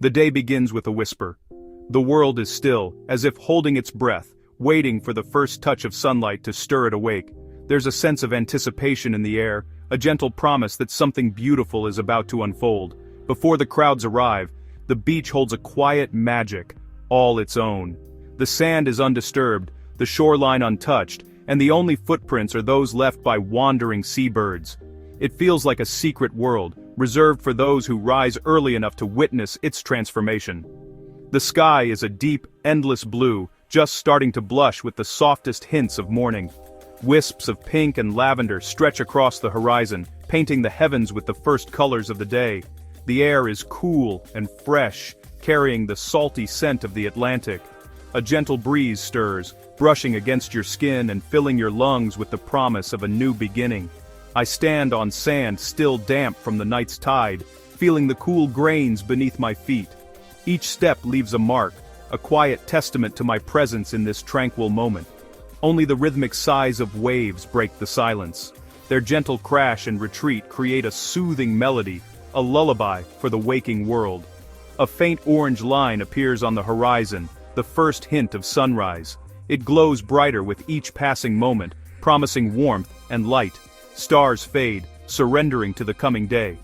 The day begins with a whisper. The world is still, as if holding its breath, waiting for the first touch of sunlight to stir it awake. There's a sense of anticipation in the air, a gentle promise that something beautiful is about to unfold. Before the crowds arrive, the beach holds a quiet magic, all its own. The sand is undisturbed, the shoreline untouched, and the only footprints are those left by wandering seabirds. It feels like a secret world, reserved for those who rise early enough to witness its transformation. The sky is a deep, endless blue, just starting to blush with the softest hints of morning. Wisps of pink and lavender stretch across the horizon, painting the heavens with the first colors of the day. The air is cool and fresh, carrying the salty scent of the Atlantic. A gentle breeze stirs, brushing against your skin and filling your lungs with the promise of a new beginning. I stand on sand still damp from the night's tide, feeling the cool grains beneath my feet. Each step leaves a mark, a quiet testament to my presence in this tranquil moment. Only the rhythmic sighs of waves break the silence. Their gentle crash and retreat create a soothing melody, a lullaby for the waking world. A faint orange line appears on the horizon, the first hint of sunrise. It glows brighter with each passing moment, promising warmth and light. Stars fade, surrendering to the coming day.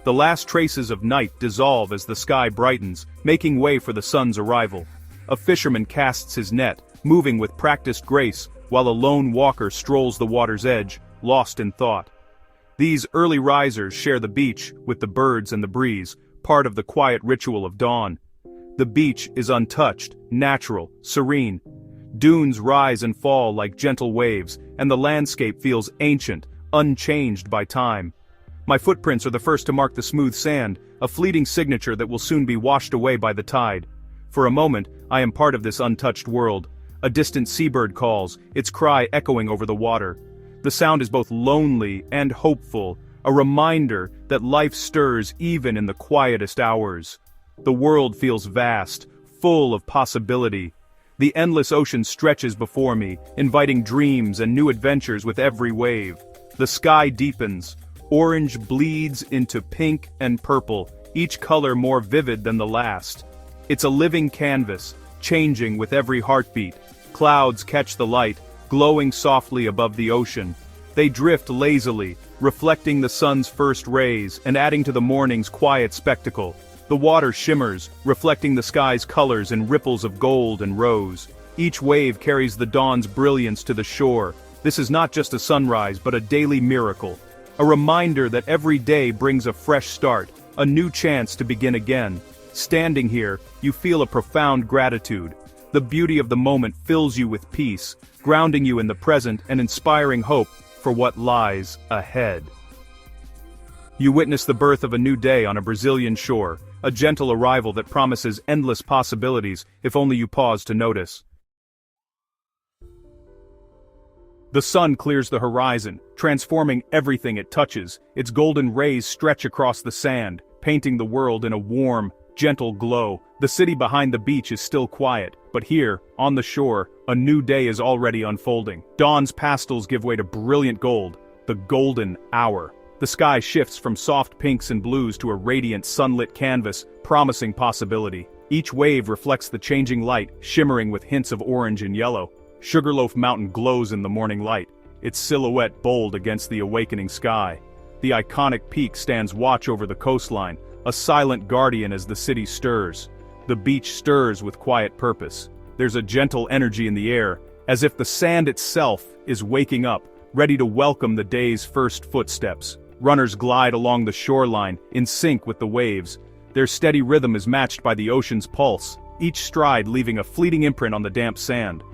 The last traces of night dissolve as the sky brightens, making way for the sun's arrival. A fisherman casts his net, moving with practiced grace, while a lone walker strolls the water's edge, lost in thought. These early risers share the beach with the birds and the breeze, part of the quiet ritual of dawn. The beach is untouched, natural, serene. Dunes rise and fall like gentle waves, and the landscape feels ancient, unchanged by time. My footprints are the first to mark the smooth sand, a fleeting signature that will soon be washed away by the tide. For a moment, I am part of this untouched world. A distant seabird calls, its cry echoing over the water. The sound is both lonely and hopeful, a reminder that life stirs even in the quietest hours. The world feels vast, full of possibility. The endless ocean stretches before me, inviting dreams and new adventures with every wave. The sky deepens. Orange bleeds into pink and purple, each color more vivid than the last. It's a living canvas, changing with every heartbeat. Clouds catch the light, glowing softly above the ocean. They drift lazily, reflecting the sun's first rays and adding to the morning's quiet spectacle. The water shimmers, reflecting the sky's colors in ripples of gold and rose. Each wave carries the dawn's brilliance to the shore. This is not just a sunrise but a daily miracle. A reminder that every day brings a fresh start, a new chance to begin again. Standing here, you feel a profound gratitude. The beauty of the moment fills you with peace, grounding you in the present and inspiring hope for what lies ahead. You witness the birth of a new day on a Brazilian shore, a gentle arrival that promises endless possibilities if only you pause to notice. The sun clears the horizon, transforming everything it touches. Its golden rays stretch across the sand, painting the world in a warm, gentle glow. The city behind the beach is still quiet, but here, on the shore, a new day is already unfolding. Dawn's pastels give way to brilliant gold, the golden hour. The sky shifts from soft pinks and blues to a radiant sunlit canvas, promising possibility. Each wave reflects the changing light, shimmering with hints of orange and yellow. Sugarloaf Mountain glows in the morning light, its silhouette bold against the awakening sky. The iconic peak stands watch over the coastline, a silent guardian as the city stirs. The beach stirs with quiet purpose. There's a gentle energy in the air, as if the sand itself is waking up, ready to welcome the day's first footsteps. Runners glide along the shoreline, in sync with the waves. Their steady rhythm is matched by the ocean's pulse, each stride leaving a fleeting imprint on the damp sand.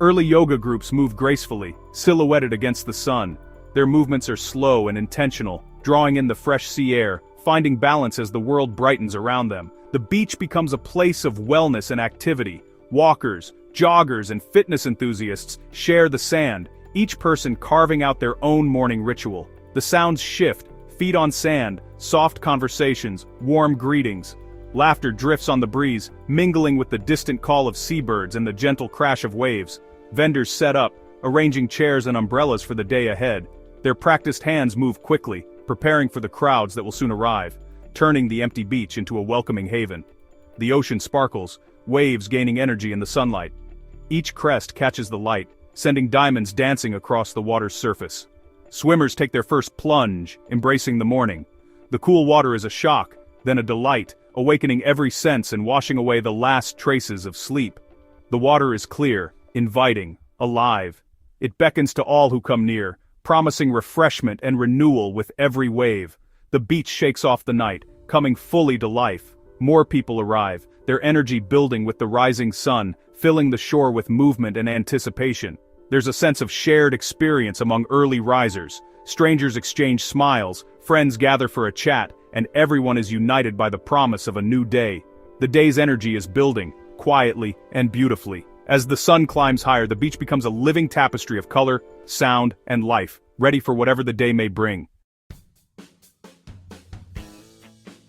Early yoga groups move gracefully, silhouetted against the sun. Their movements are slow and intentional, drawing in the fresh sea air, finding balance as the world brightens around them. The beach becomes a place of wellness and activity. Walkers, joggers, and fitness enthusiasts share the sand, each person carving out their own morning ritual. The sounds shift, feet on sand, soft conversations, warm greetings. Laughter drifts on the breeze, mingling with the distant call of seabirds and the gentle crash of waves. Vendors set up, arranging chairs and umbrellas for the day ahead. Their practiced hands move quickly, preparing for the crowds that will soon arrive, turning the empty beach into a welcoming haven. The ocean sparkles, waves gaining energy in the sunlight. Each crest catches the light, sending diamonds dancing across the water's surface. Swimmers take their first plunge, embracing the morning. The cool water is a shock, then a delight, awakening every sense and washing away the last traces of sleep. The water is clear, inviting, alive. It beckons to all who come near, promising refreshment and renewal with every wave. The beach shakes off the night, coming fully to life. More people arrive, their energy building with the rising sun, filling the shore with movement and anticipation. There's a sense of shared experience among early risers. Strangers exchange smiles, friends gather for a chat, and everyone is united by the promise of a new day. The day's energy is building, quietly and beautifully. As the sun climbs higher, the beach becomes a living tapestry of color, sound, and life, ready for whatever the day may bring.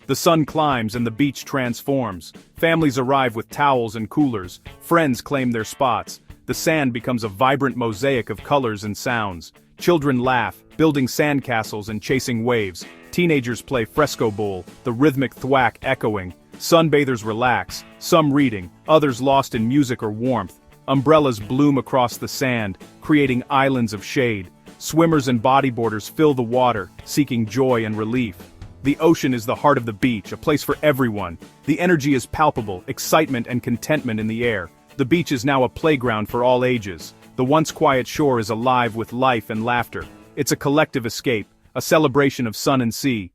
The sun climbs and the beach transforms. Families arrive with towels and coolers. Friends claim their spots. The sand becomes a vibrant mosaic of colors and sounds. Children laugh, building sandcastles and chasing waves. Teenagers play fresco bowl, the rhythmic thwack echoing. Sunbathers relax, some reading, others lost in music or warmth. Umbrellas bloom across the sand, creating islands of shade. Swimmers and bodyboarders fill the water, seeking joy and relief. The ocean is the heart of the beach, a place for everyone. The energy is palpable, excitement and contentment in the air. The beach is now a playground for all ages. The once quiet shore is alive with life and laughter. It's a collective escape, a celebration of sun and sea.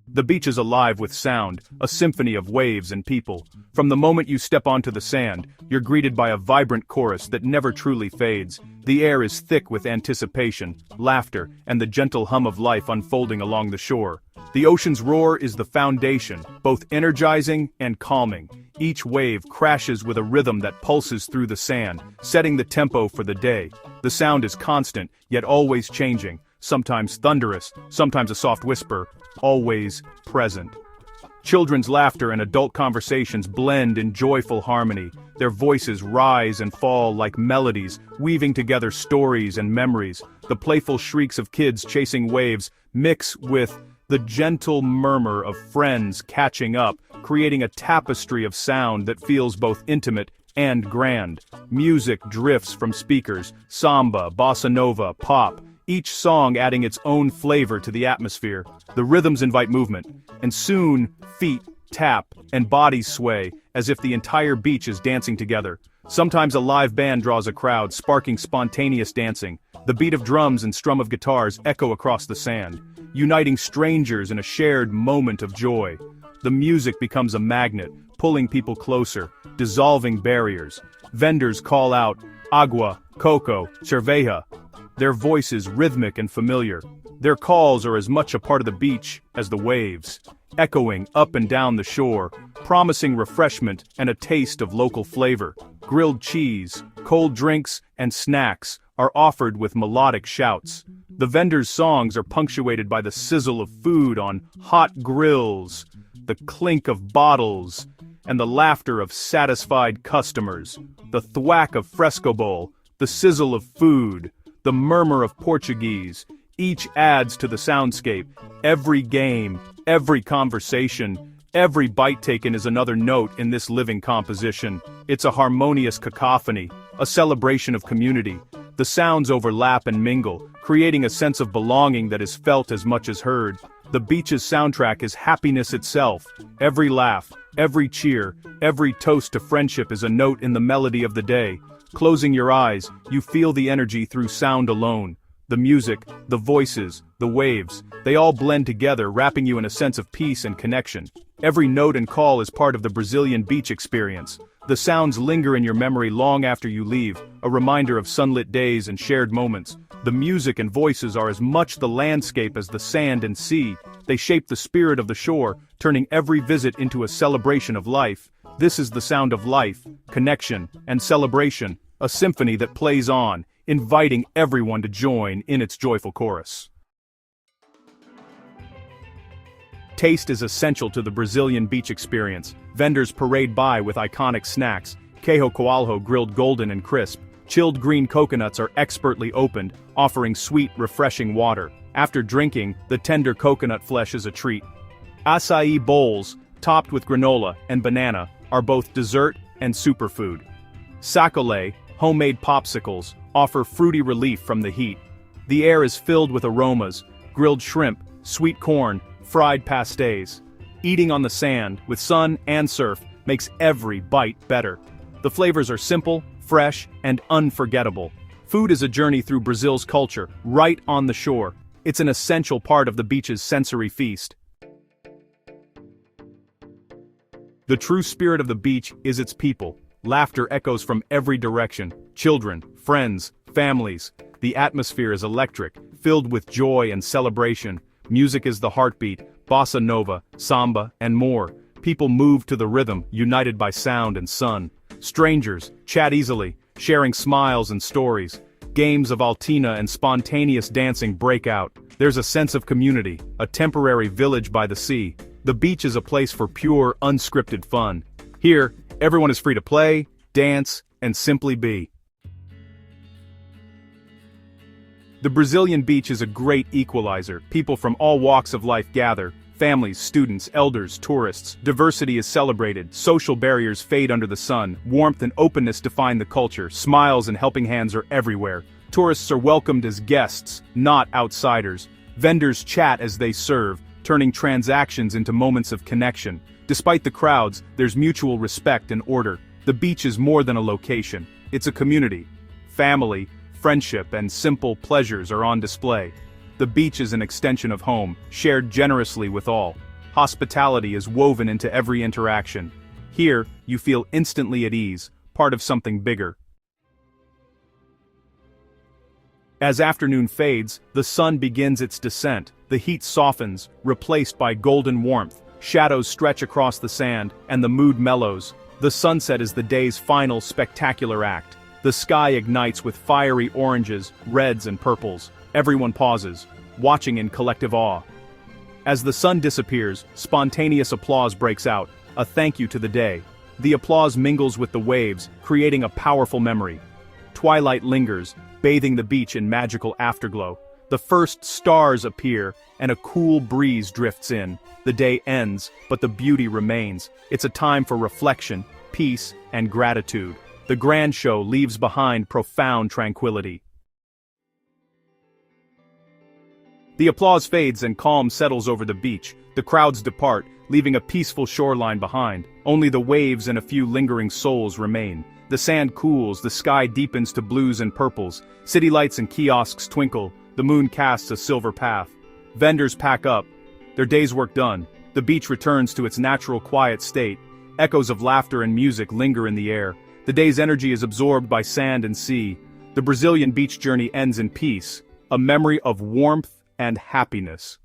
The beach is alive with sound, a symphony of waves and people. From the moment you step onto the sand, you're greeted by a vibrant chorus that never truly fades. The air is thick with anticipation, laughter, and the gentle hum of life unfolding along the shore. The ocean's roar is the foundation, both energizing and calming. Each wave crashes with a rhythm that pulses through the sand, setting the tempo for the day. The sound is constant, yet always changing, sometimes thunderous, sometimes a soft whisper, always present. Children's laughter and adult conversations blend in joyful harmony. Their voices rise and fall like melodies, weaving together stories and memories. The playful shrieks of kids chasing waves mix with the gentle murmur of friends catching up, creating a tapestry of sound that feels both intimate and grand. Music drifts from speakers, samba, bossa nova, pop, each song adding its own flavor to the atmosphere. The rhythms invite movement, and soon feet tap and bodies sway, as if the entire beach is dancing together. Sometimes a live band draws a crowd, sparking spontaneous dancing. The beat of drums and strum of guitars echo across the sand, uniting strangers in a shared moment of joy. The music becomes a magnet, pulling people closer, dissolving barriers. Vendors call out, agua, coco, cerveja. Their voices rhythmic and familiar. Their calls are as much a part of the beach as the waves, echoing up and down the shore, promising refreshment and a taste of local flavor. Grilled cheese, cold drinks, and snacks are offered with melodic shouts. The vendors' songs are punctuated by the sizzle of food on hot grills, the clink of bottles, and the laughter of satisfied customers. The thwack of fresco bowl, the sizzle of food, the murmur of Portuguese, each adds to the soundscape. Every game, every conversation, every bite taken is another note in this living composition. It's a harmonious cacophony, a celebration of community. The sounds overlap and mingle, creating a sense of belonging that is felt as much as heard. The beach's soundtrack is happiness itself. Every laugh, every cheer, every toast to friendship is a note in the melody of the day. Closing your eyes, you feel the energy through sound alone. The music, the voices, the waves, they all blend together, wrapping you in a sense of peace and connection. Every note and call is part of the Brazilian beach experience. The sounds linger in your memory long after you leave, a reminder of sunlit days and shared moments. The music and voices are as much the landscape as the sand and sea. They shape the spirit of the shore, turning every visit into a celebration of life. This is the sound of life, connection, and celebration, a symphony that plays on, inviting everyone to join in its joyful chorus. Taste is essential to the Brazilian beach experience. Vendors parade by with iconic snacks. Queijo coalho grilled golden and crisp. Chilled green coconuts are expertly opened, offering sweet, refreshing water. After drinking, the tender coconut flesh is a treat. Acai bowls, topped with granola and banana, are both dessert and superfood. Sacolé, homemade popsicles, offer fruity relief from the heat. The air is filled with aromas: grilled shrimp, sweet corn, fried pastéis. Eating on the sand, with sun and surf, makes every bite better. The flavors are simple, fresh, and unforgettable. Food is a journey through Brazil's culture, right on the shore. It's an essential part of the beach's sensory feast. The true spirit of the beach is its people. Laughter echoes from every direction. Children, friends, families. The atmosphere is electric, filled with joy and celebration. Music is the heartbeat, bossa nova, samba, and more. People move to the rhythm, united by sound and sun. Strangers chat easily, sharing smiles and stories. Games of altina and spontaneous dancing break out. There's a sense of community, a temporary village by the sea. The beach is a place for pure, unscripted fun. Here, everyone is free to play, dance, and simply be. The Brazilian beach is a great equalizer. People from all walks of life gather. Families, students, elders, tourists. Diversity is celebrated. Social barriers fade under the sun. Warmth and openness define the culture. Smiles and helping hands are everywhere. Tourists are welcomed as guests, not outsiders. Vendors chat as they serve, turning transactions into moments of connection. Despite the crowds, there's mutual respect and order. The beach is more than a location. It's a community. Family, friendship, and simple pleasures are on display. The beach is an extension of home, shared generously with all. Hospitality is woven into every interaction. Here, you feel instantly at ease, part of something bigger. As afternoon fades, the sun begins its descent. The heat softens, replaced by golden warmth. Shadows stretch across the sand, and the mood mellows. The sunset is the day's final spectacular act. The sky ignites with fiery oranges, reds, and purples. Everyone pauses, watching in collective awe. As the sun disappears, spontaneous applause breaks out, a thank you to the day. The applause mingles with the waves, creating a powerful memory. Twilight lingers, bathing the beach in magical afterglow. The first stars appear, and a cool breeze drifts in. The day ends, but the beauty remains. It's a time for reflection, peace, and gratitude. The grand show leaves behind profound tranquility. The applause fades and calm settles over the beach. The crowds depart, leaving a peaceful shoreline behind. Only the waves and a few lingering souls remain. The sand cools, the sky deepens to blues and purples. City lights and kiosks twinkle, the moon casts a silver path. Vendors pack up, their day's work done. The beach returns to its natural quiet state. Echoes of laughter and music linger in the air. The day's energy is absorbed by sand and sea. The Brazilian beach journey ends in peace, a memory of warmth and happiness.